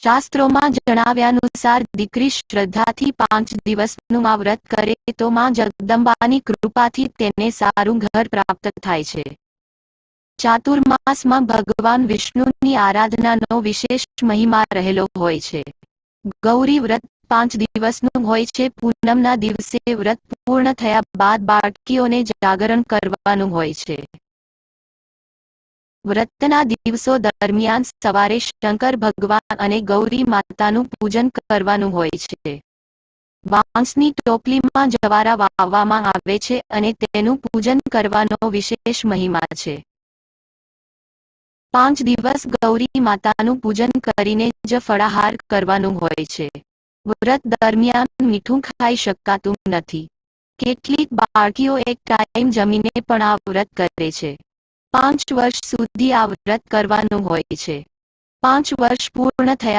શાસ્ત્રોમાં જણાવ્યાનુસાર દીકરી શ્રદ્ધાથી 5 દિવસનું આ વ્રત કરે તો માં જગદંબાની કૃપાથી તેને સારું ઘર પ્રાપ્ત થાય છે. ચાતુર્માસમાં ભગવાન વિષ્ણુની આરાધનાનો વિશેષ મહિમા રહેલો હોય છે. ગૌરી વ્રત 5 દિવસનું હોય છે. પૂનમના દિવસે વ્રત પૂર્ણ થયા બાદ બાળકીઓને જાગરણ કરવાનું હોય છે. વ્રતના દિવસો દરમિયાન સવારે શંકર ભગવાન અને ગૌરી માતાનું પૂજન કરવાનું હોય છે. વાંસની ટોપલીમાં જવારા વાવવામાં આવે છે અને તેનું પૂજન કરવાનો વિશેષ મહિમા છે. 5 દિવસ ગૌરી માતાનું પૂજન કરીને જ ફળાહાર કરવાનું હોય છે. વ્રત દરમિયાન મીઠું ખાઈ શકાતું નથી. કેટલીક બાળકીઓ એક ટાઈમ જમીને પણ આ વ્રત કરે છે. 5 વર્ષ સુધી આ વ્રત કરવાનું હોય છે. 5 વર્ષ પૂર્ણ થયા